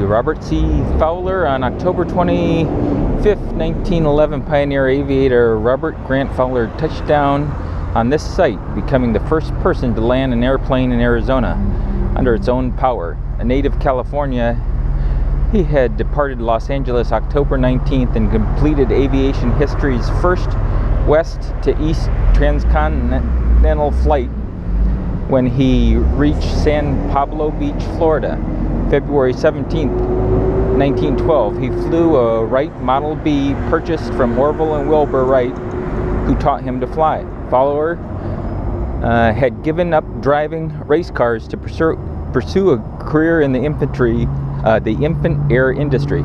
Robert C. Fowler. On October 25th, 1911, pioneer aviator Robert Grant Fowler touched down on this site, becoming the first person to land an airplane in Arizona under its own power. A native of California, he had departed Los Angeles October 19th and completed aviation history's first west to east transcontinental flight when he reached San Pablo Beach, Florida, February 17th, 1912. He flew a Wright Model B purchased from Orville and Wilbur Wright, who taught him to fly. Fowler had given up driving race cars to pursue a career in the infant air industry.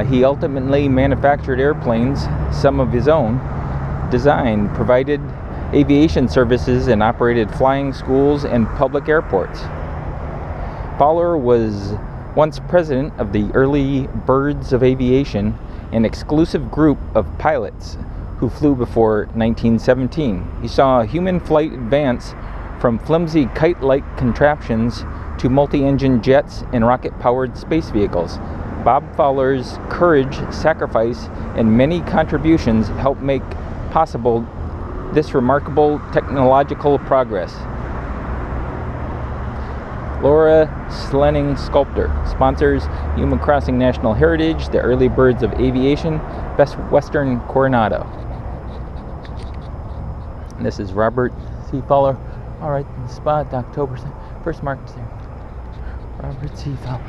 He ultimately manufactured airplanes, some of his own design, provided aviation services, and operated flying schools and public airports. Fowler was once president of the Early Birds of Aviation, an exclusive group of pilots who flew before 1917. He saw human flight advance from flimsy kite-like contraptions to multi-engine jets and rocket-powered space vehicles. Bob Fowler's courage, sacrifice, and many contributions helped make possible this remarkable technological progress. Laura Slenning Sculptor sponsors Yuma Crossing National Heritage, the Early Birds of Aviation, Best Western Coronado. And this is Robert C. Fowler. All right, the spot, October 1st, marked there. Robert C. Fowler.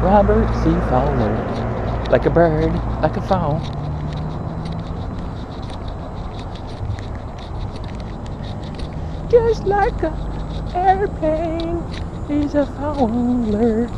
Robert C. Fowler, like a bird, like a fowl. Just like an airplane, he's a fowler.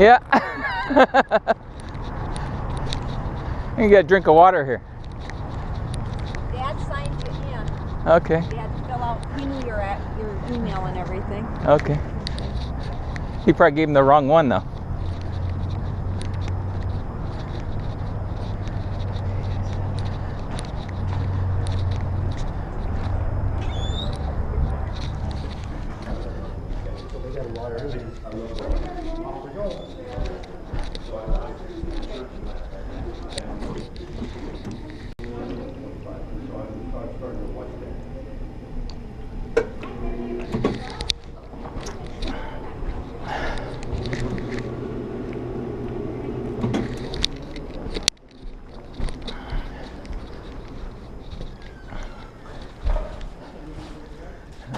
Yeah. You got a drink of water here. Dad signed you in. Okay. Dad fill out. He knew your email and everything. Okay. He probably gave him the wrong one though.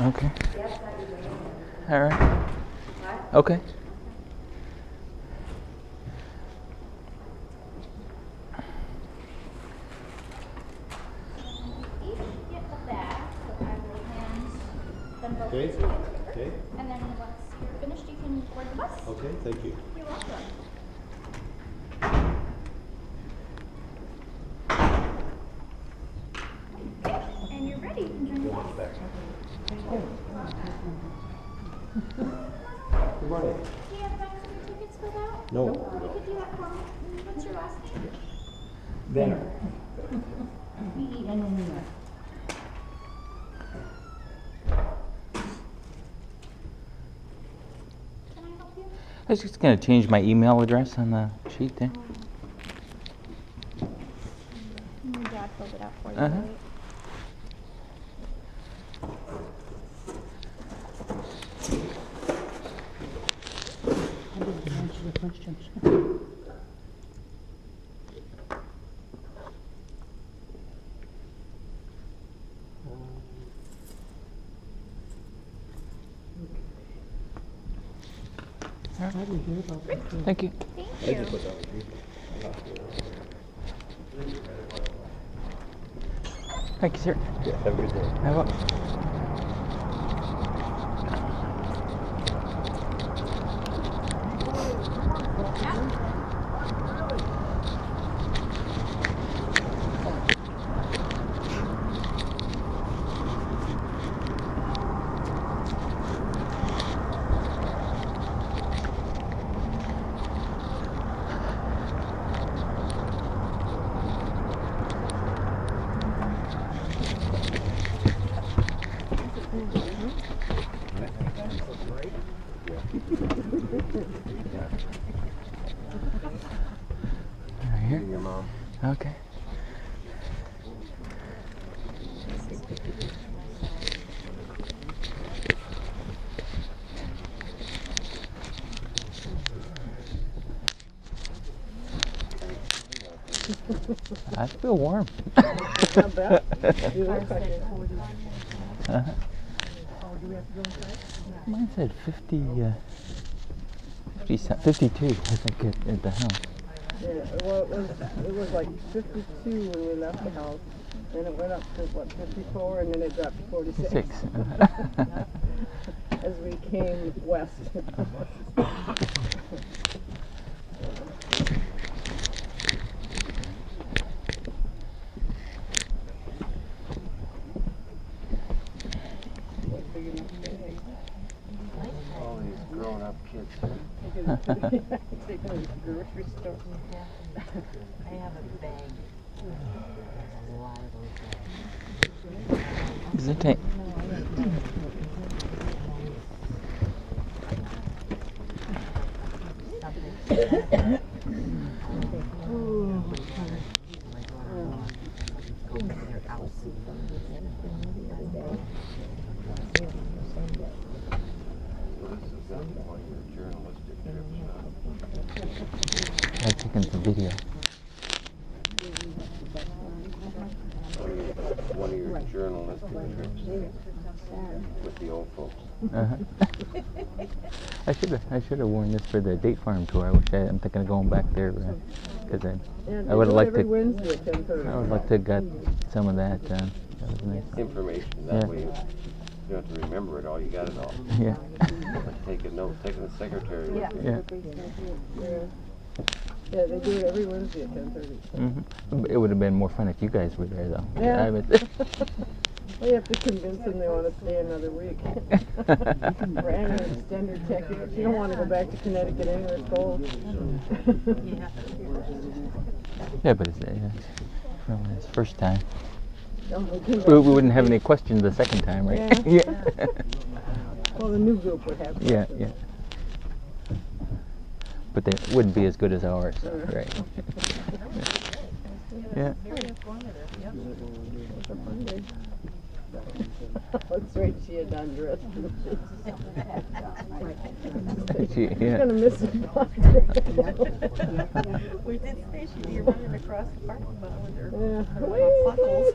Okay. All right. Okay. Each get the bag, so I will hand them both to you. Okay. And then once you're finished, you can board the bus. Okay, thank you. You're welcome. And you're ready. You can join the bus. Good morning. Do you have bags and tickets filled out? No. You could do that for me. What's your last name? There. B-E-N-N-E-R. Can I help you? I was just gonna change my email address on the sheet there. Your dad filled it out for you, Uh-huh. right? Thank you. Thank you. Thank you, sir. Yeah, have a good day. Have a- Right here. Your mom. Okay. I feel warm. Not bad. You look like it. Uh-huh. Oh, do we have to go inside? Mine said 52, I think, at the house. Yeah, well, it was like 52 when we left the house. Then it went up to, what, 54, and then it dropped to 46. 6. As we came west. All these grown-up kids. Take them to the grocery store. I have a bag. A lot of those bags. Does it take? I've taken some video. One of your journalistic trips with the old folks. Uh-huh. I should have worn this for the Date Farm tour. I'm thinking of going back there because I would have liked every to. Wednesday at 10:30. I would like to have got some of that. That was nice. Information that Yeah. way. You don't have to remember it all. You got it all. Yeah. Like take a note, taking the secretary with you. Yeah. Yeah, they do it every Wednesday at 10:30. It would have been more fun if you guys were there, though. Yeah. I would- Well, you have to convince them they want to stay another week. Or an extended ticket. You don't want to go back to Connecticut anywhere it's cold. Yeah, but it's well, it's first time. Don't we We wouldn't have any questions the second time, right? Yeah. Well, the new group would have. Yeah, yeah. But they wouldn't be as good as ours, right? Yeah. That's right, she had undressed. She- She's yeah. gonna miss it. We did say she'd be running across the parking lot with her Yeah. buckles.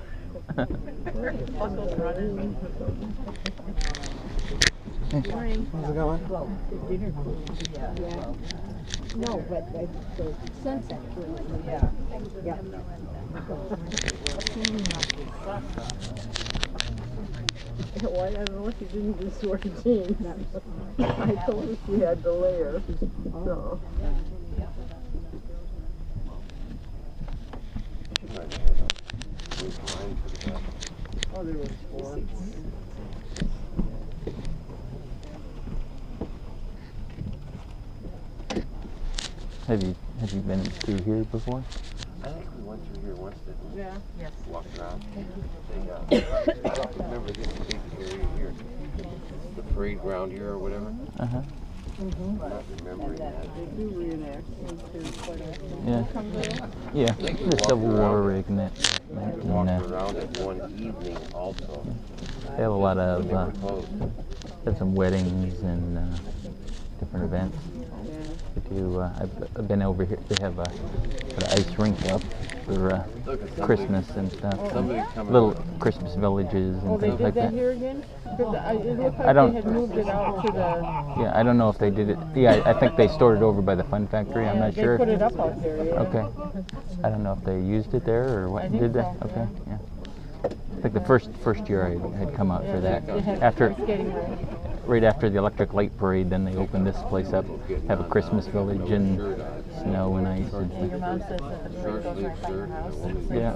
Buckles running. How's it going? No, but the sunset. Why, I don't know if she didn't do swear jeans. I told her she had the layer. So. She might have had a weak line for the back. Oh, there was 4. Have you been through here before? I think we went through here once, didn't we? Yeah. Yes. Walked around. I don't remember this big area here. The parade ground here or whatever. Uh-huh. I'm not remembering that. They do reenact into Quartermaster. Yeah. Come there. Yeah. think we The walked Civil War around. rig and that. We And, walked around it one evening also. they have a lot of When they were closed. had some weddings and different events. Yeah. They do. I've been over here. They have an ice rink up for Look at somebody- Christmas and stuff. Somebody coming. Little Christmas villages and Oh, they things did like that that. here again? It looked I like don't- they had moved it out to the. Yeah, I don't know if they did it. Yeah, I think they stored it over by the Fun Factory. I'm not They sure. put it up out there, yeah. Okay. I don't know if they used it there or what. I think Did they? so, Okay. Yeah. I think the first year I had come out for that. They had After skating rink. right after the electric light parade, then they opened this place up. Have a Christmas village and snow and ice and Your stuff. mom says that the parade goes right by your house. Yeah.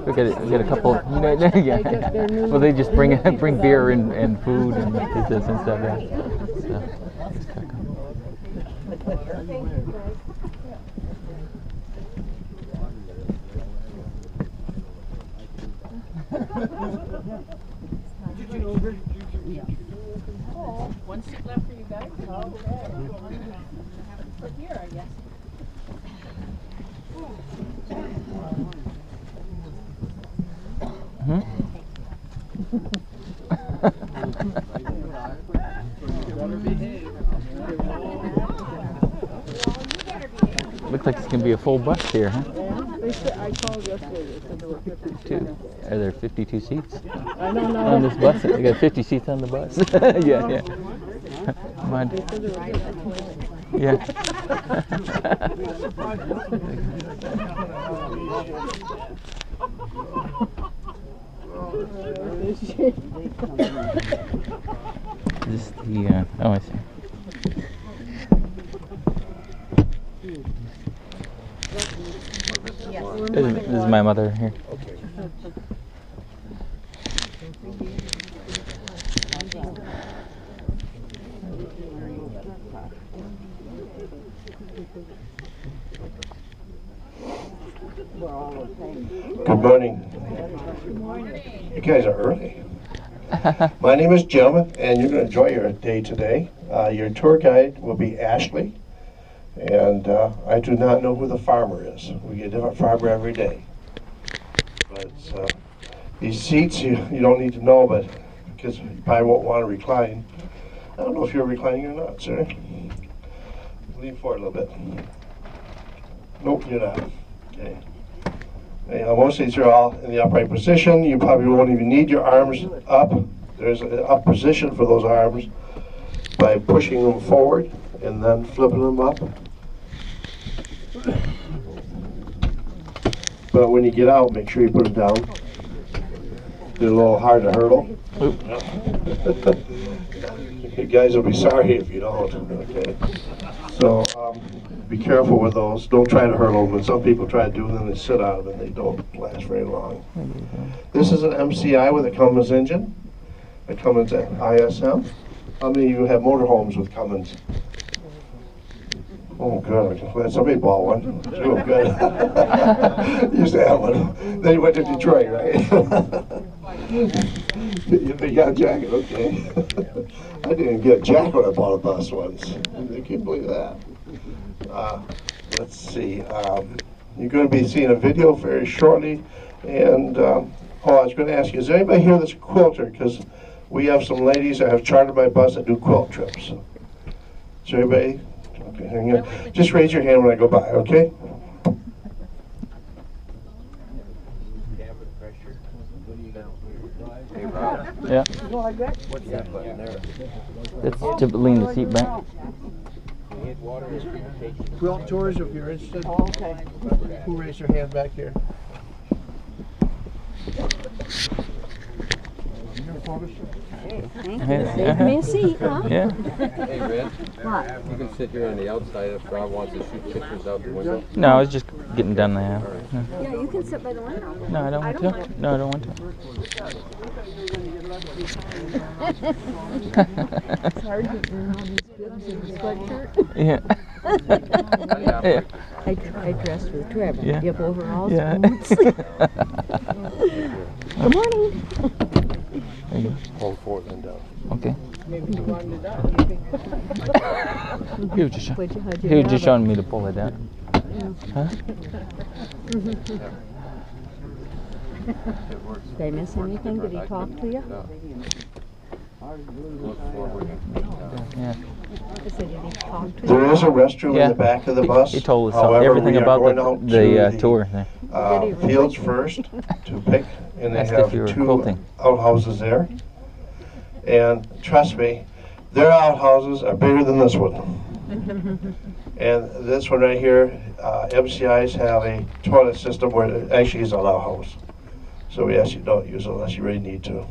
We got a couple. Yeah. their new- Well, they just bring beer and food and pizzas and stuff. Yeah. So, just check 'em. One seat left for you guys. But here, I guess. Looks like it's gonna be a full bus here, huh? Yeah, they said, I called yesterday, they said there were 52. Are there 52 seats I don't know. on this bus? They got 50 seats on the bus. Yeah, yeah. Come on. They said there were 52. Yeah. Is this the, oh, I see. This is my mother here. Good morning. You guys are early. My name is Jim, and you're going to enjoy your day today. Your tour guide will be Ashley, and I do not know who the farmer is. We get a different farmer every day. But these seats, you don't need to know, but because you probably won't want to recline. I don't know if you're reclining or not, sir. Lean forward a little bit. Nope, you're not. Okay. Anyhow, most of these are all in the upright position. You probably won't even need your arms up. There's an up position for those arms by pushing them forward and then flipping them up. But when you get out, make sure you put them down. They're a little hard to hurdle. You guys will be sorry if you don't. Okay. So be careful with those. Don't try to hurdle them. And some people try to do them, and they sit on them, and they don't last very long. This is an MCI with a Cummins engine. A Cummins ISM. How many of you have motorhomes with Cummins? Oh, good. Glad somebody bought one. Oh, good. Used to have one. Then you went to Detroit, right? You got a jacket, okay. I didn't get a jacket when I bought a bus once. I can't believe that. Let's see. You're going to be seeing a video very shortly. And I was going to ask you, is there anybody here that's a quilter? Because we have some ladies that have chartered my bus that do quilt trips. Is there anybody? Okay, hang on. Just raise your hand when I go by, okay? Hey, Rob, Yeah. what's that button there? That's to lean the seat back. Quilt tours, if you're interested. Oh, okay. Who raised your hand back here? Save me a seat, huh? Yeah. Hey, Red. You can sit here on the outside if Rob wants to shoot pictures out the window. No, I was just getting done there. Yeah, you can sit by the window. No, I don't want to. No, I don't want to. Sergeant in all these bibs and sweatshirt. Yeah. Yeah. I dressed with Trevor. Yeah. Yep, overalls, Yeah. boots. Good morning. There you Hold forward and down. go. Okay. Maybe you wanted it up. He was just, How'd you he was just grab it? showing me to pull it down. Huh? It works. Did I miss anything? Did he talk to you? No. Look forward and down. Yeah. I said, did he talk to you? There is a restroom Yeah. in the back of the He- bus. He told us However, everything we are about going out the to tour there. Fields first to pick, and they Asked have if you were 2 quilting. outhouses there. And trust me, their outhouses are bigger than this one. And this one right here, MCIs have a toilet system where it actually is an outhouse. So we ask you don't use it unless you really need to.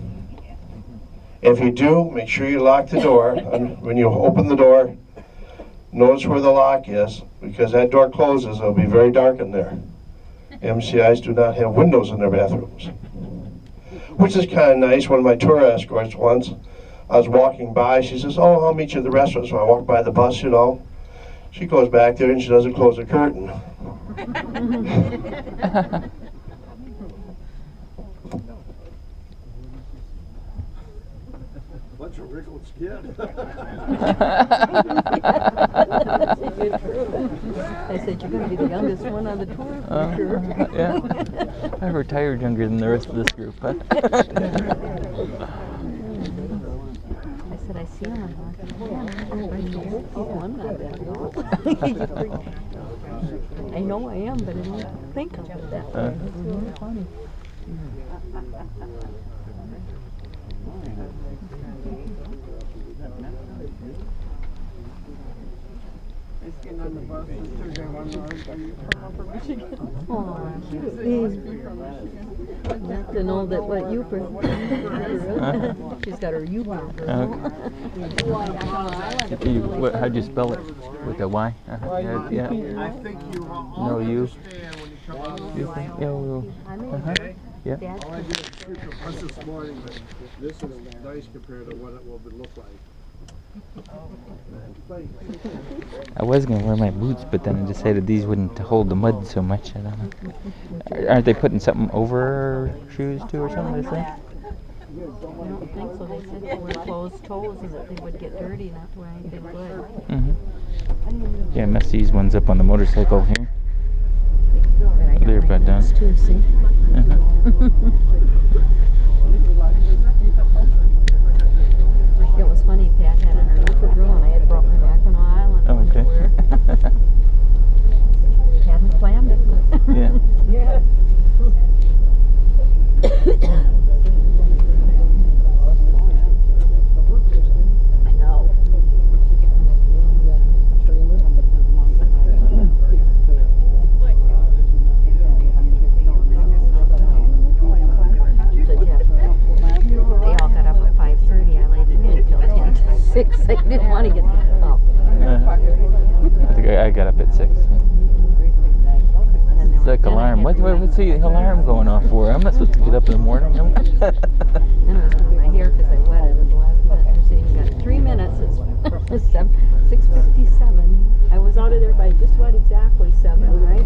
If you do, make sure you lock the door. And when you open the door, notice where the lock is, because that door closes, it'll be very dark in there. MCIs do not have windows in their bathrooms, which is kind of nice. One of my tour escorts once, I was walking by, she says, oh, I'll meet you at the restaurant. So I walk by the bus, you know. She goes back there and she doesn't close the curtain. Bunch of wrinkled skin. I said, you're going to be the youngest one on the tour for sure. Yeah. I retired younger than the rest of this group. Huh? I said, I see him. I'm not that old. I know I am, but I don't think of it that way. It's funny. I was getting on the bus yesterday one morning, are you from Upper Michigan? Oh, He's from Michigan. not to know that what you She's got her Yuma. How'd you spell it? With a Y? Yeah. I think you will No, all you. understand when you come out of You the think? Yeah, we'll, okay? yeah. All I did is shoot the bus this morning, but this is nice compared to what it will look like. I was going to wear my boots, but then I decided these wouldn't hold the mud so much. I don't know. Aren't they putting something over our shoes too or something? They say? I don't think so. They said to wear closed toes and that they would get dirty, not to wear anything good. Mm-hmm. Yeah, I messed these ones up on the motorcycle here. But I got They're my about done. boots too, see? Uh-huh. It was funny, Pat had on her Yuma grill and I had brought my Mackinac Island Oh, one to okay. wear. Hadn't planned it, but Yeah. Yeah. I know. So Jeff 6. I didn't want to get up. I think I got up at 6. It's like alarm. What's the alarm going off for? I'm not supposed to get up in the morning. Then I was doing my hair because I wetted at the last minute. They're saying you got 3 minutes. It's 6:57. I was out of there by just about exactly 7, right?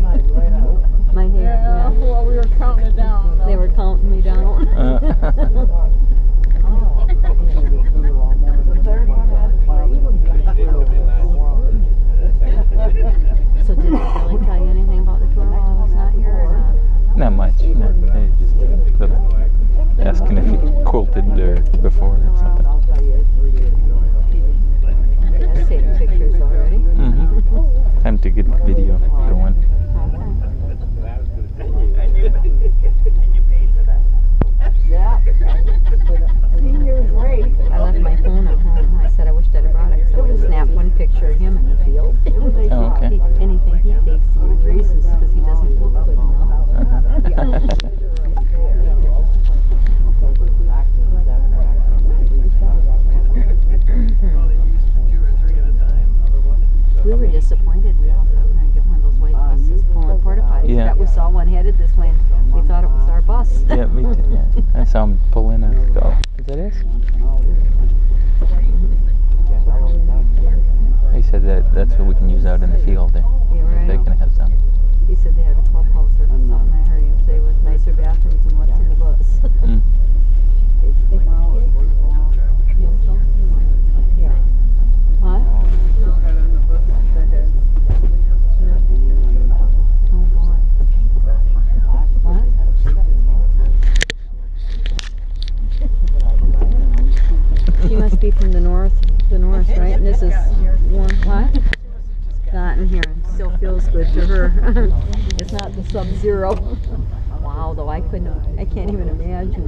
My hair. Yeah, well, we were counting it down. They were counting me down. So did they really tell you anything about the tour while I was not here or not? Not much. No, just a little asking if you quilted there before or something. I've taken pictures already. Time to get the video going. Seniors race. I left my phone at home. I said I wished I'd have brought it so I could snap one picture of him in the field. Oh, okay. Anything he takes he erases because he doesn't look good enough. We were disappointed. We all thought we were going to get one of those white buses pulling porta potties. Yeah. That we saw one headed this way and we thought it was our bus. Yeah, me too. Yeah, I saw him pull in. And go. Is that it? He said that's what we can use out in the field there. Yeah, right. They can have some. He said they had a clubhouse or something. I heard him say with nicer bathrooms than what's in the bus. What? Oh boy. What? She must be from the north, right? And this is one, what? Not in here. It still feels good to her. It's not the Sub-Zero. Wow, though I can't even imagine.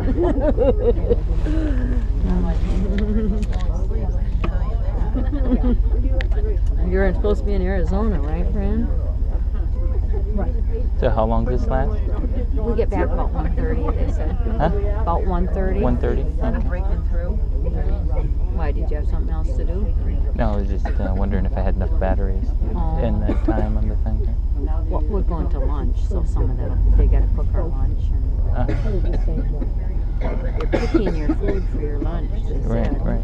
You're supposed to be in Arizona, right, Fran? So how long does this last? We get back about 1:30, they said. Huh? About 1:30. 1:30. Why, did you have something else to do? No, I was just wondering if I had enough batteries in that time on the thing. Well, we're going to lunch, so some of them, they got to cook our lunch. And you're picking your food for your lunch, they said. Right.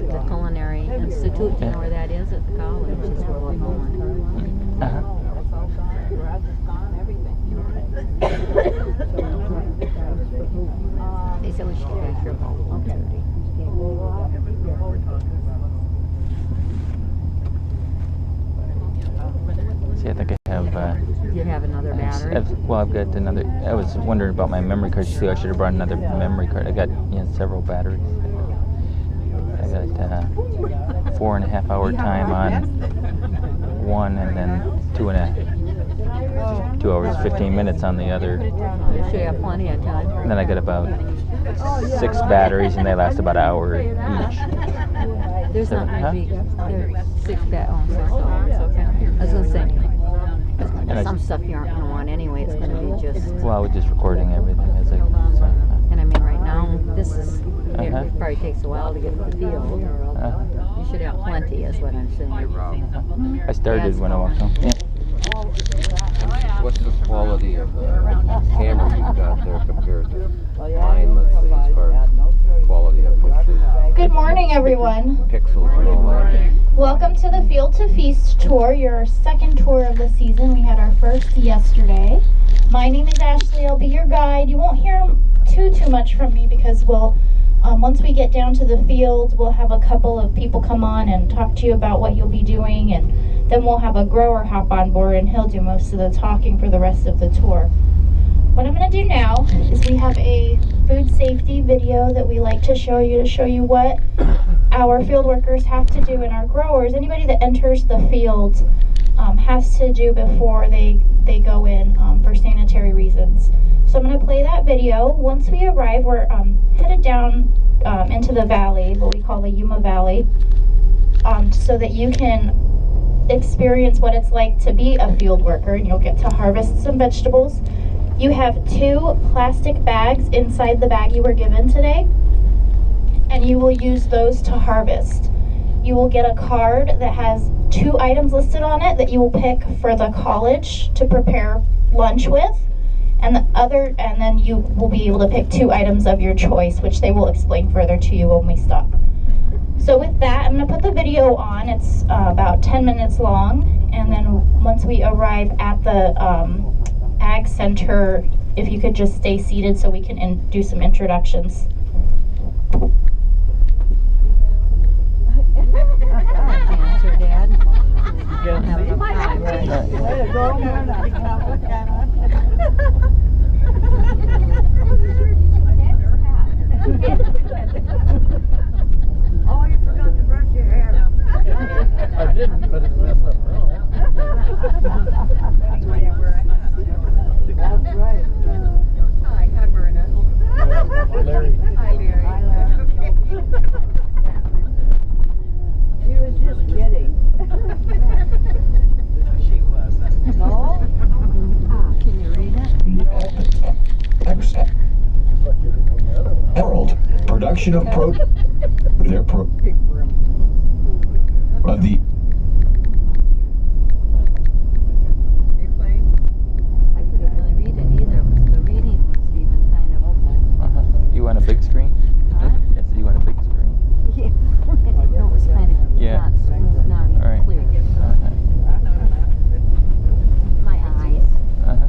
The Culinary Institute, you know where that is at the college, is where we're going. They said we should get back here about 1:30. See, I think I have. You have another battery? I've got another. I was wondering about my memory card. See, I should have brought another memory card. I got several batteries. I got 4.5 hour time on one, and then 2 hours 15 minutes on the other. You sure you have plenty of time. And then I got about 6 batteries, and they last about an hour each. There's not Huh? going to be 6 batteries. Okay. I was going to say, some stuff you aren't going to want anyway. It's going to be just. Well, I was just recording everything as I. And I mean, right now, this is. It probably takes a while to get to the field. You should have plenty, is what I'm saying. I started when I walked home. Yeah. What's the quality of the camera you've got there compared to mine, let's say, as far as quality of pictures, Good morning, everyone. pixels and all that? Welcome to the Field to Feast tour, your second tour of the season. We had our first yesterday. My name is Ashley. I'll be your guide. You won't hear too much from me because once we get down to the field, we'll have a couple of people come on and talk to you about what you'll be doing, and then we'll have a grower hop on board and he'll do most of the talking for the rest of the tour. What I'm going to do now is we have a food safety video that we like to show you what our field workers have to do, and our growers, anybody that enters the field has to do before they go in for sanitary reasons. So I'm going to play that video. Once we arrive, we're headed down into the valley, what we call the Yuma Valley, so that you can experience what it's like to be a field worker, and you'll get to harvest some vegetables. You have 2 plastic bags inside the bag you were given today, and you will use those to harvest. You will get a card that has 2 items listed on it that you will pick for the college to prepare lunch with, and then you will be able to pick 2 items of your choice, which they will explain further to you when we stop. So with that, I'm going to put the video on. It's about 10 minutes long, and then once we arrive at the Ag Center, if you could just stay seated so we can do some introductions. Answer, Dad. You don't have enough time, right? Way to go, oh, you forgot to brush your hair. I didn't, but it's messed up now. That's right. Hi, Myrna. Larry. Hi, Larry. She was just kidding. She was. No? Can you read it? Herald, production of of the I couldn't really read it either, because the reading was even kind of You want a big screen? Huh? Yes, you want a big screen? yeah. No, it was kind of Yeah. not smooth, not All right. clear. My eyes. Uh-huh.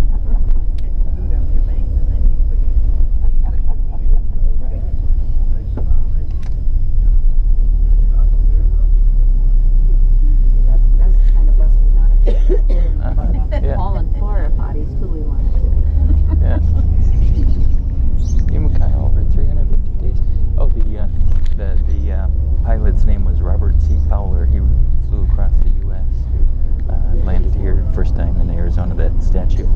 That's kind of busted down. Uh-huh. Yeah. Paul and Flora potties too, we wanted to be. Yes. Yuma over 350 days. Oh, the pilot's name was Robert C. Fowler. He flew across the U.S. Landed here first time in Arizona. That statue. You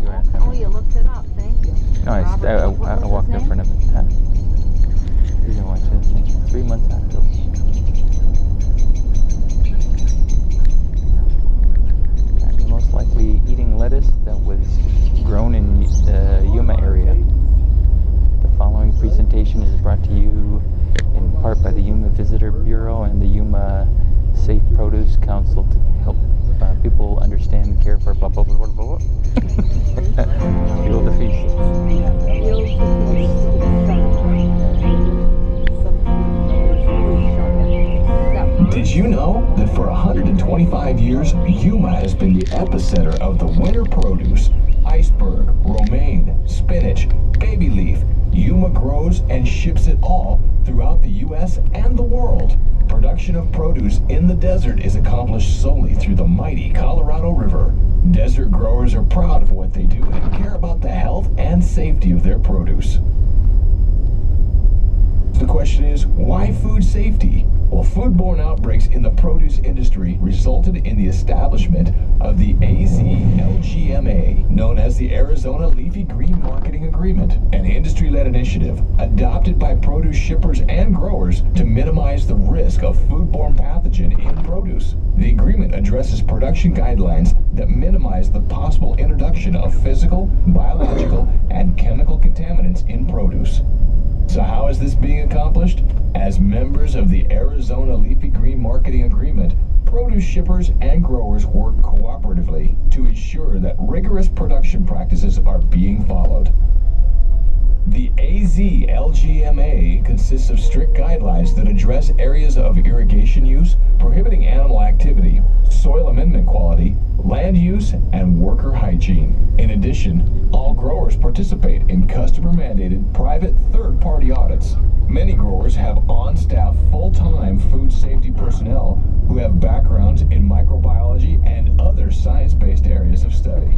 were asking Oh, me? you looked it up, thank you. No, I Robert, what was walked his in front of it. You're gonna watch this. 3 months after. Most likely eating lettuce that was grown in the Yuma area. The following presentation is brought to you in part by the Yuma Visitor Bureau and the Yuma Safe Produce Council to help people understand and care for blah blah blah blah blah. Fuel the feast. Did you know that for 125 years, Yuma has been the epicenter of the winter produce? Iceberg, romaine, spinach, baby leaf. Yuma grows and ships it all throughout the U.S. and the world. Production of produce in the desert is accomplished solely through the mighty Colorado River. Desert growers are proud of what they do and care about the health and safety of their produce. The question is, why food safety? Well, foodborne outbreaks in the produce industry resulted in the establishment of the AZLGMA, known as the Arizona Leafy Green Marketing Agreement, an industry-led initiative adopted by produce shippers and growers to minimize the risk of foodborne pathogen in produce. The agreement addresses production guidelines that minimize the possible introduction of physical, biological, and chemical contaminants in produce. So how is this being accomplished? As members of the Arizona Leafy Green Marketing Agreement, produce shippers and growers work cooperatively to ensure that rigorous production practices are being followed. The AZLGMA consists of strict guidelines that address areas of irrigation use, prohibiting animal activity, soil amendment quality, land use, and worker hygiene. In addition, all growers participate in customer-mandated private third-party audits. Many growers have on-staff full-time food safety personnel who have backgrounds in microbiology and other science-based areas of study.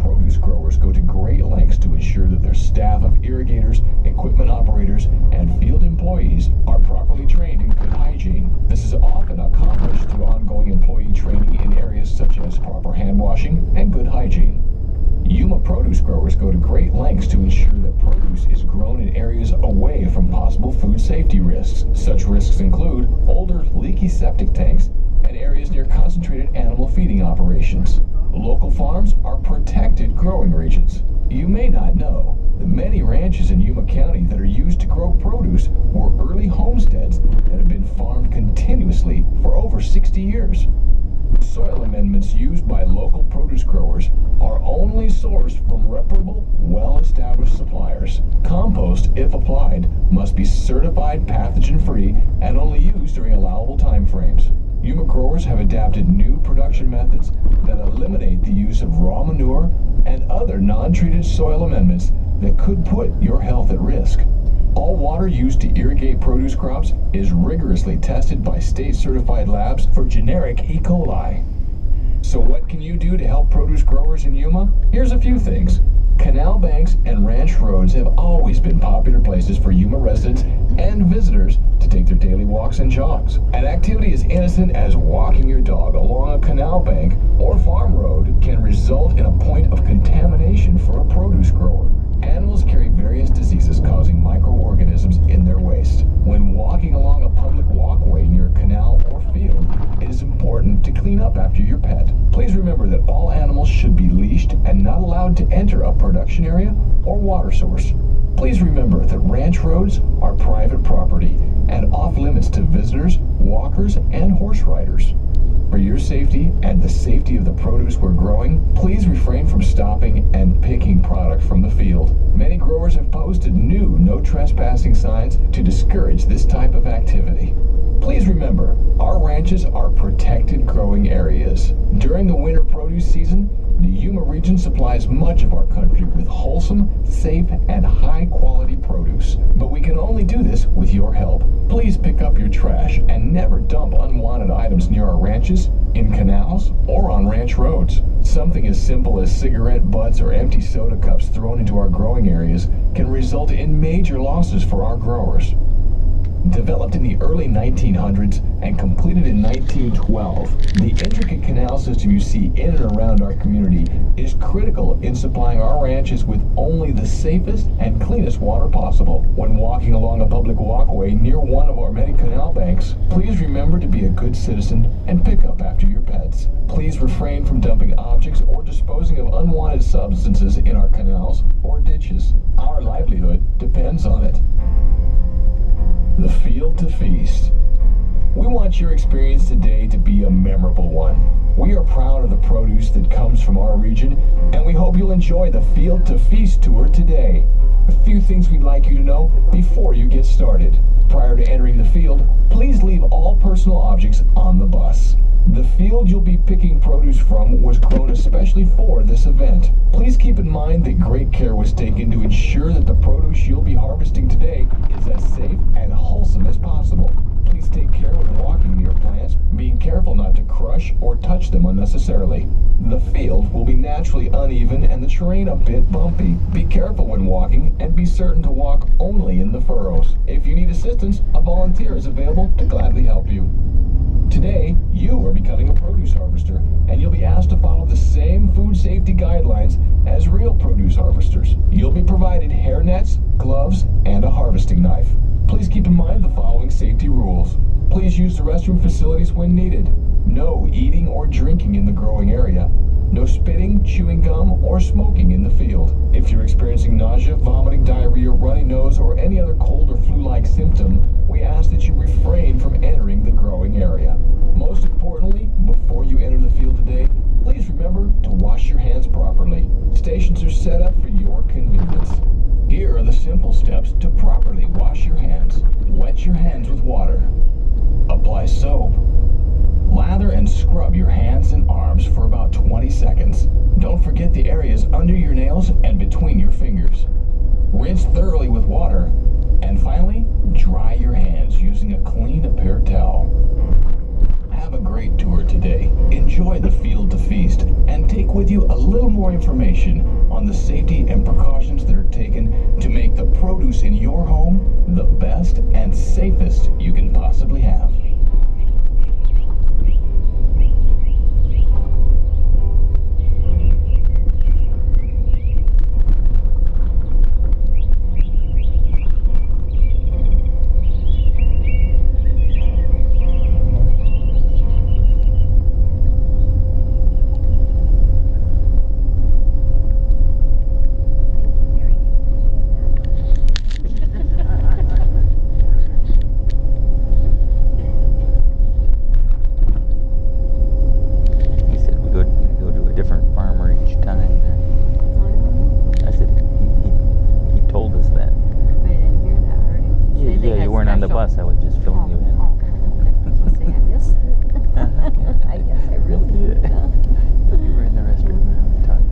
Produce growers go to great lengths to ensure that their staff of irrigators, equipment operators, and field employees are properly trained in good hygiene. This is often accomplished through ongoing employee training in areas such as proper hand washing and good hygiene. Yuma produce growers go to great lengths to ensure that produce is grown in areas away from possible food safety risks. Such risks include older, leaky septic tanks and areas near concentrated animal feeding operations. Local farms are protected growing regions. You may not know, The many ranches in Yuma County that are used to grow produce were early homesteads that have been farmed continuously for over 60 years. Soil amendments used by local produce growers are only sourced from reputable, well-established suppliers. Compost, if applied, must be certified pathogen-free and only used during allowable time frames. Yuma growers have adapted new production methods that eliminate the use of raw manure and other non-treated soil amendments that could put your health at risk. All water used to irrigate produce crops is rigorously tested by state-certified labs for generic E. coli. So what can you do to help produce growers in Yuma? Here's a few things. Canal banks and ranch roads have always been popular places for Yuma residents and visitors to take their daily walks and jogs. An activity as innocent as walking your dog along a canal bank or farm road can result in a point of contamination for a produce grower. Animals carry various diseases causing microorganisms in their waste. When walking along a public walkway near a canal or field, it is important to clean up after your pet. Please remember that all animals should be leashed and not allowed to enter a production area or water source. Please remember that ranch roads are private property and off limits to visitors, walkers, and horse riders. For your safety and the safety of the produce we're growing, please refrain from stopping and picking product from the field. Many growers have posted new no trespassing signs to discourage this type of activity. Please remember, our ranches are protected growing areas. During the winter produce season, the Yuma region supplies much of our country with wholesome, safe, and high-quality produce. But we can only do this with your help. Please pick up your trash and never dump unwanted items near our ranches, in canals, or on ranch roads. Something as simple as cigarette butts or empty soda cups thrown into our growing areas can result in major losses for our growers. Developed in the early 1900s and completed in 1912, the intricate canal system you see in and around our community is critical in supplying our ranches with only the safest and cleanest water possible. When walking along a public walkway near one of our many canal banks, please remember to be a good citizen and pick up after your pets. Please refrain from dumping objects or disposing of unwanted substances in our canals or ditches. Our livelihood depends on it. The Field to Feast. We want your experience today to be a memorable one. We are proud of the produce that comes from our region, and we hope you'll enjoy the Field to Feast tour today. A few things we'd like you to know before you get started. Prior to entering the field, please leave all personal objects on the bus. The field you'll be picking produce from was grown especially for this event. Please keep in mind that great care was taken to ensure that the produce you'll be harvesting today is as safe and wholesome as possible. Please take care when walking near plants, being careful not to crush or touch them unnecessarily. The field will be naturally uneven and the terrain a bit bumpy. Be careful when walking and be certain to walk only in the furrows. If you need assistance, a volunteer is available to gladly help you. Today, you are becoming a produce harvester, and you'll be asked to follow the same food safety guidelines as real produce harvesters. You'll be provided hair nets, gloves, and a harvesting knife. Please keep in mind the following safety rules. Please use the restroom facilities when needed. No eating or drinking in the growing area. No spitting, chewing gum, or smoking in the field. If you're experiencing nausea, vomiting, diarrhea, runny nose, or any other cold or flu-like symptom, we ask that you refrain from entering the growing area. Most importantly, before you enter the field today, please remember to wash your hands properly. Stations are set up for your convenience. Here are the simple steps to properly wash your hands. Wet your hands with water. Apply soap. Lather and scrub your hands and arms for about 20 seconds. Don't forget the areas under your nails and between your fingers. Rinse thoroughly with water. And finally, dry your hands using a clean paper towel. Have a great tour today. Enjoy the Field to Feast and take with you a little more information on the safety and precautions that are taken to make the produce in your home the best and safest you can possibly have. weren't on the bus. I was just filling you in. Say I missed it. I guess I really did. You were in the restroom.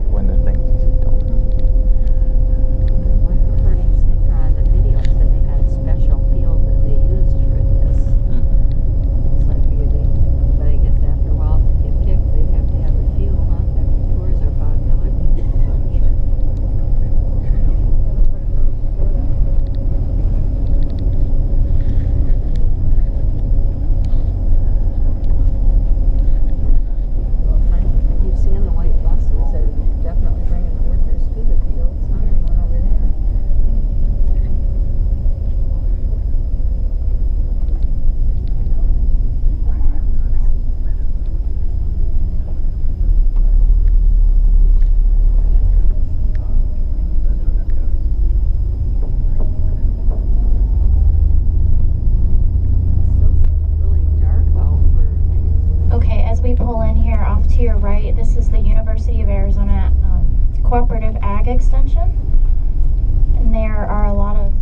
One of the things she told us. I heard him say on the video said they had a special field that they used for this. So I figured but I guess after a while to get picked, they'd have to have a few, huh? After tours are popular. To your right, this is the University of Arizona Cooperative Ag Extension, and there are a lot of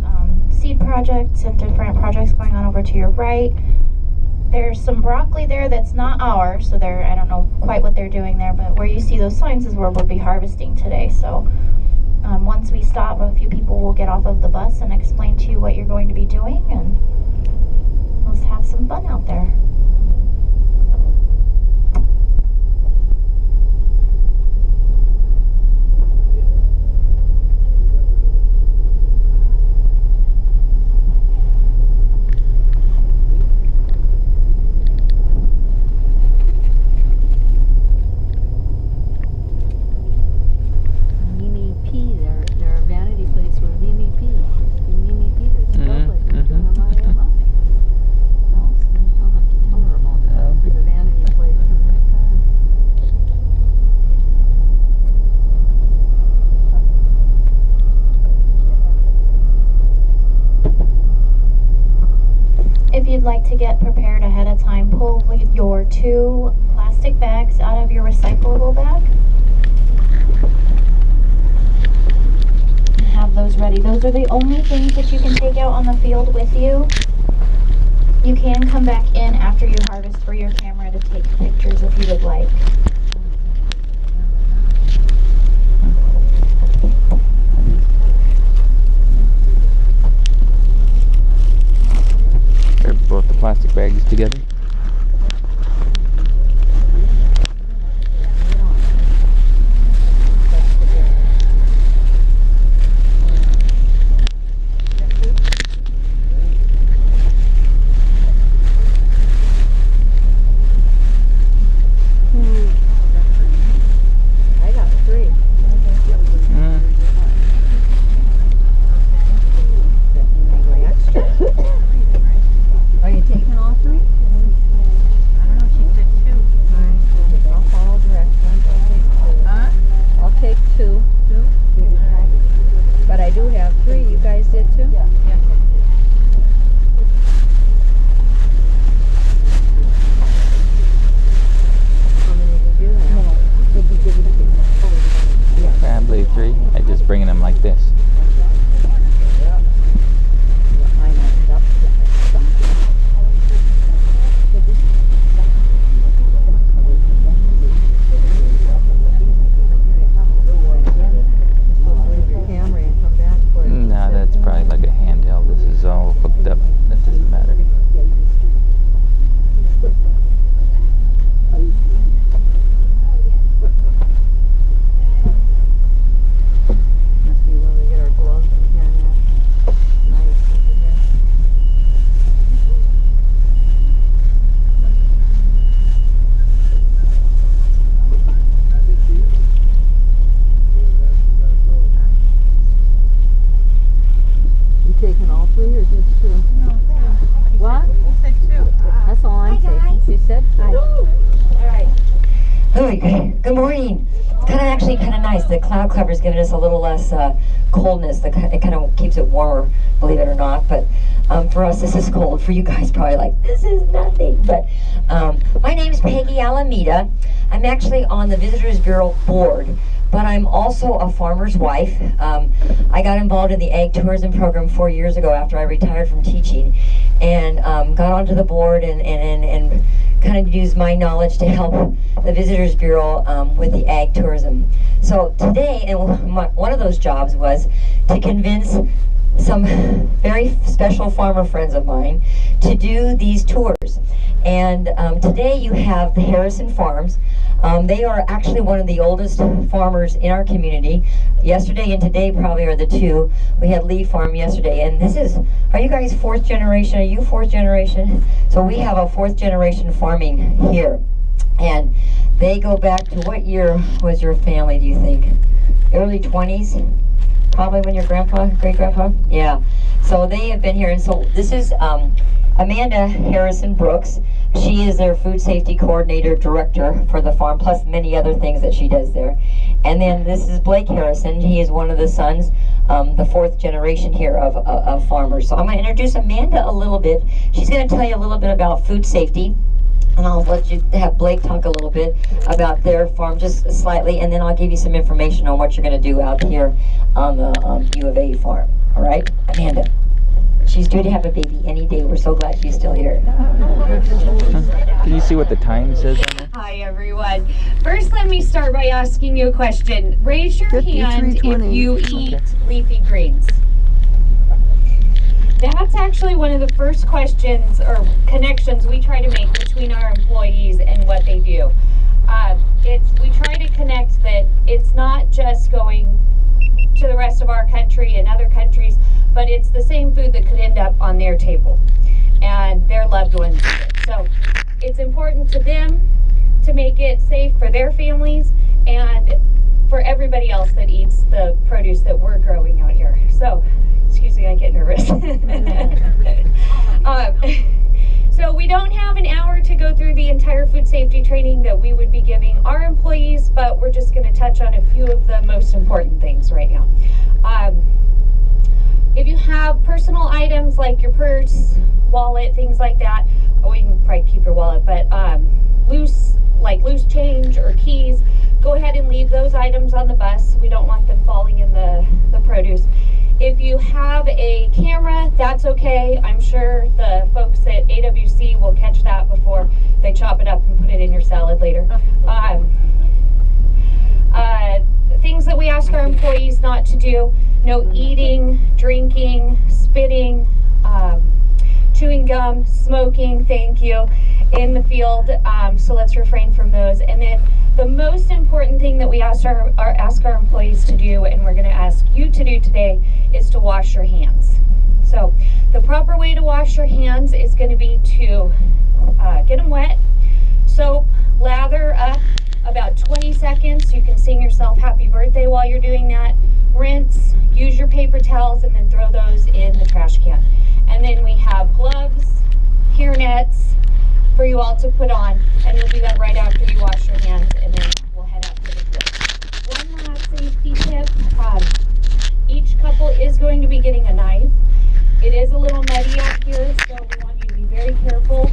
seed projects and different projects going on over to your right. There's some broccoli there that's not ours, so I don't know quite what they're doing there, but where you see those signs is where we'll be harvesting today. So once we stop, a few people will get off of the bus and explain to you what you're going to be doing, and let's have some fun out there. If you'd like to get prepared ahead of time, pull your 2 plastic bags out of your recyclable bag. Have those ready. Those are the only things that you can take out on the field with you. You can come back in after you harvest for your camera to take pictures if you would like. Both the plastic bags together. I got 3. Are you taking all 3? I don't know, she said 2. Alright, I'll follow directions. I'll take 2. But I do have 3. You guys did too? Yeah. How many did you have? Probably 3. I just bringing them like this. No, that's probably like a handheld. This is all hooked up. That doesn't matter. Must be when we get our gloves in here now. Nice over here. You taking all 3 or just 2? No, 2. What? She said 2. That's all I'm taking. She said 2. Alright. Good morning. It's actually kind of nice. The cloud cover's giving us a little less coldness. It kind of keeps it warmer, believe it or not. But for us, this is cold. For you guys, probably like, this is nothing. But my name is Peggy Alameda. I'm actually on the Visitors Bureau board. but I'm also a farmer's wife. I got involved in the ag tourism program 4 years ago after I retired from teaching, and got onto the board and kind of used my knowledge to help the Visitors Bureau with the ag tourism. So today, and one of those jobs was to convince some very special farmer friends of mine to do these tours. And today you have the Harrison Farms. They are actually one of the oldest farmers in our community. Yesterday and today probably are the two. We had Lee Farm yesterday, and this is, are you guys fourth generation? Are you fourth generation? So we have a fourth generation farming here. And they go back to, what year was your family, do you think? Early 20s? Probably when your grandpa, great-grandpa? Yeah. So they have been here, and so this is Amanda Harrison Brooks. She is their food safety coordinator director for the farm, plus many other things that she does there. And then this is Blake Harrison. He is one of the sons, the fourth generation here of farmers. So I'm going to introduce Amanda a little bit. She's going to tell you a little bit about food safety. And I'll let you have Blake talk a little bit about their farm, just slightly, and then I'll give you some information on what you're going to do out here on the U of A farm. All right, Amanda. She's due to have a baby any day. We're so glad she's still here. Can you see what the time says on there? Hi, everyone. First, let me start by asking you a question. Raise your hand if you eat leafy greens. That's actually one of the first questions or connections we try to make between our employees and what they do. We try to connect that it's not just going to the rest of our country and other countries, but it's the same food that could end up on their table and their loved ones. So it's important to them to make it safe for their families and for everybody else that eats the produce that we're growing out here. So, excuse me, I get nervous. So we don't have an hour to go through the entire food safety training that we would be giving our employees, but we're just going to touch on a few of the most important things right now. If you have personal items like your purse, wallet, things like that, well, you can probably keep your wallet, but loose change or keys, go ahead and leave those items on the bus. We don't want them falling in the produce. If you have a camera, that's okay. I'm sure the folks at AWC will catch that before they chop it up and put it in your salad later. Things that we ask our employees not to do: no eating, drinking, spitting, chewing gum, smoking, thank you, in the field. So let's refrain from those. And then the most important thing that we ask our employees to do, and we're going to ask you to do today, is to wash your hands. So the proper way to wash your hands is going to be to get them wet, soap, lather up about 20 seconds. You can sing yourself happy birthday while you're doing that. Rinse, use your paper towels, and then throw those in the trash can. And then we have gloves, hair nets for you all to put on, and we'll do that right after you wash your hands, and then we'll head out to the field. One last safety tip: each couple is going to be getting a knife. It is a little muddy out here, so we want you to be very careful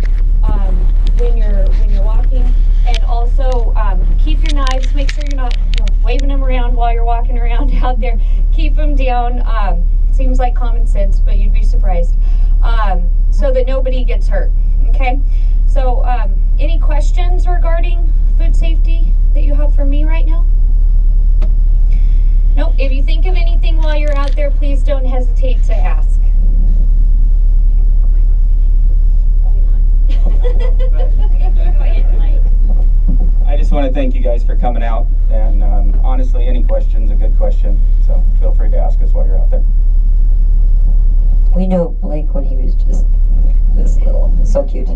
when you're walking, and also keep your knives. Make sure you're not waving them around while you're walking around out there. Keep them down. Seems like common sense, but you'd be surprised. So that nobody gets hurt. Okay. So, any questions regarding food safety that you have for me right now? Nope. If you think of anything while you're out there, please don't hesitate to ask. I just want to thank you guys for coming out, and honestly, any question's a good question, so feel free to ask us while you're out there. We knew Blake when he was just this little, so cute.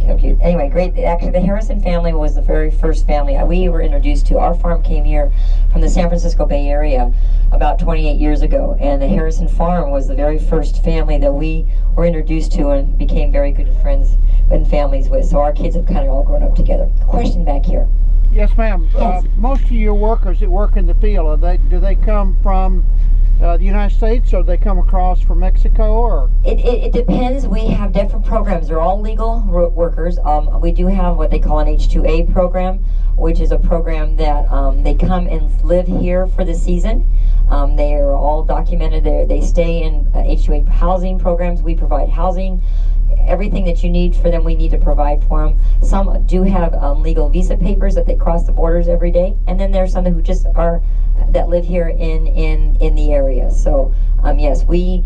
So cute. Anyway, great. Actually, the Harrison family was the very first family we were introduced to. Our farm came here from the San Francisco Bay Area about 28 years ago, and the Harrison farm was the very first family that we were introduced to and became very good friends and families with. So our kids have kind of all grown up together. Question back here. Yes, ma'am. Yes. Most of your workers that work in the field, do they come from the United States, or they come across from Mexico, or? It depends. We have different programs. They're all legal workers. We do have what they call an H-2A program, which is a program that they come and live here for the season. They are all documented there. They stay in H-2A housing programs. We provide housing. Everything that you need for them, we need to provide for them. Some do have legal visa papers that they cross the borders every day, and then there's some who just are that live here in the area. So yes, we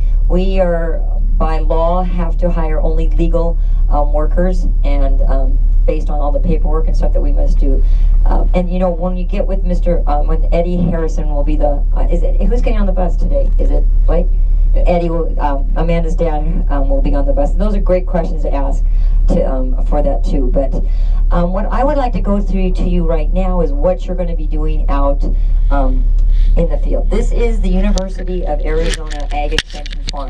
are by law have to hire only legal workers, and based on all the paperwork and stuff that we must do. And you know, when you get with when Eddie Harrison will be the who's getting on the bus today? Is it Blake? Eddie will, Amanda's dad will be on the bus. Those are great questions to ask for that too. But what I would like to go through to you right now is what you're going to be doing out in the field. This is the University of Arizona Ag Extension Farm.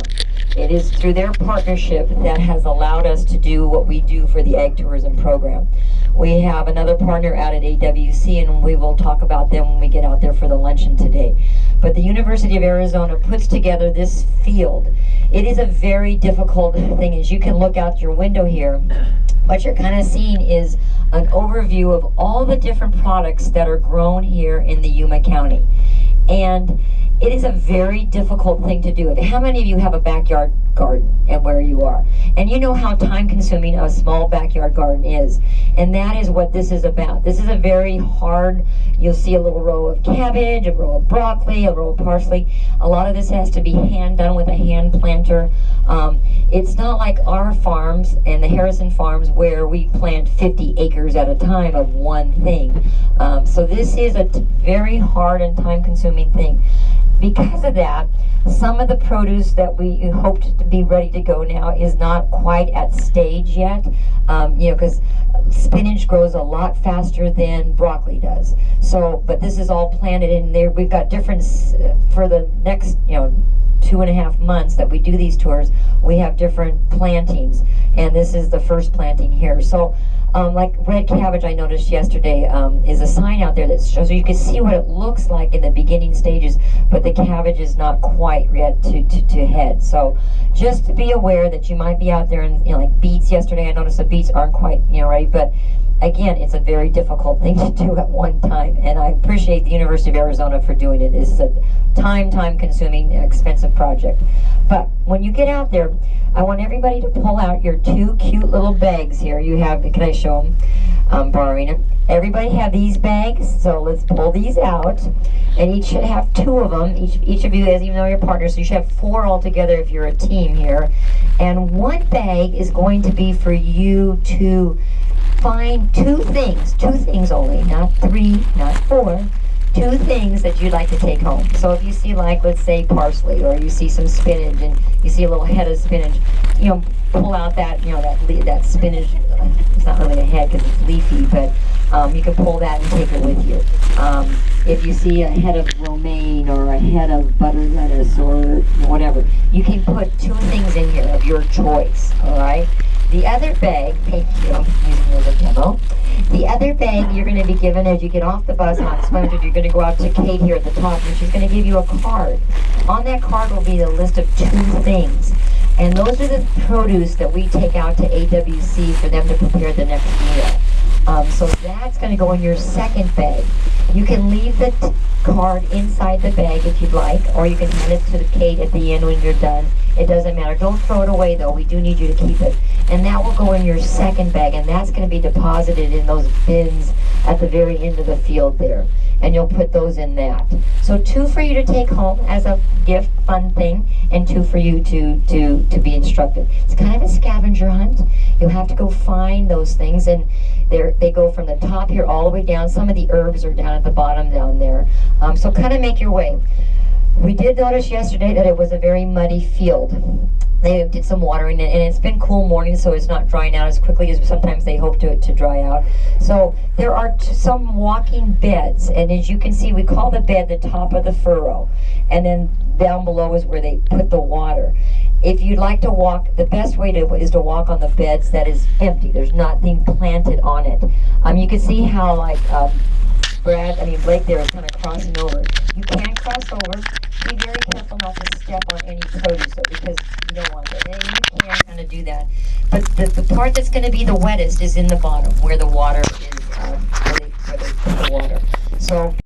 It is through their partnership that has allowed us to do what we do for the Ag Tourism Program. We have another partner out at AWC, and we will talk about them when we get out there for the luncheon today. But the University of Arizona puts together this field. It is a very difficult thing. As you can look out your window here, what you're kind of seeing is an overview of all the different products that are grown here in the Yuma County. And it is a very difficult thing to do. How many of you have a backyard garden and where you are? And you know how time consuming a small backyard garden is. And that is what this is about. This is a very hard, you'll see a little row of cabbage, a row of broccoli, a row of parsley. A lot of this has to be hand done with a hand planter. It's not like our farms and the Harrison farms where we plant 50 acres at a time of one thing. So this is a very hard and time consuming thing. Because of that, some of the produce that we hoped to be ready to go now is not quite at stage yet. You know, because spinach grows a lot faster than broccoli does. So, but this is all planted in there. We've got different, for the next, 2.5 months that we do these tours, we have different plantings. And this is the first planting here. So, like red cabbage, I noticed yesterday, is a sign out there that shows you can see what it looks like in the beginning stages, but the cabbage is not quite yet to head. So just to be aware that you might be out there and, like beets yesterday, I noticed the beets aren't quite, ready, but again, it's a very difficult thing to do at one time, and I appreciate the University of Arizona for doing it. It's a time-consuming, expensive project. But when you get out there, I want everybody to pull out your 2 cute little bags here. You have, can I show them? I'm borrowing it. Everybody have these bags, so let's pull these out. And each should have 2 of them. Each of you, as even though you're partners, so you should have 4 altogether if you're a team here. And 1 bag is going to be for you to find 2 things only, not 3, not 4, 2 things that you'd like to take home. So if you see, like, let's say parsley, or you see some spinach and you see a little head of spinach, pull out that, that spinach. It's not really a head because it's leafy, but you can pull that and take it with you. If you see a head of romaine or a head of butter lettuce or whatever, you can put 2 things in here of your choice, all right? The other bag, thank you, I'm using it as a demo. The other bag you're going to be given as you get off the bus, and I'll explain to you, you're going to go out to Kate here at the top, and she's going to give you a card. On that card will be the list of 2 things. And those are the produce that we take out to AWC for them to prepare the next meal. So that's going to go in your second bag. You can leave the card inside the bag if you'd like, or you can hand it to Kate at the end when you're done. It doesn't matter. Don't throw it away, though. We do need you to keep it. And that will go in your second bag, and that's going to be deposited in those bins at the very end of the field there. And you'll put those in that. So 2 for you to take home as a gift, fun thing, and 2 for you to be instructed. It's kind of a scavenger hunt. You'll have to go find those things, and they go from the top here all the way down. Some of the herbs are down at the bottom down there. So kind of make your way. We did notice yesterday that it was a very muddy field. They did some watering, and it's been cool mornings, so it's not drying out as quickly as sometimes they hope to dry out. So there are some walking beds, and as you can see, we call the bed the top of the furrow, and then down below is where they put the water. If you'd like to walk, the best way is to walk on the beds that is empty. There's nothing planted on it. You can see how, like, Blake there is kind of crossing over. You can cross over. be very careful not to step on any produce though, because you don't want that. And you can kind of do that. But the part that's going to be the wettest is in the bottom, where the water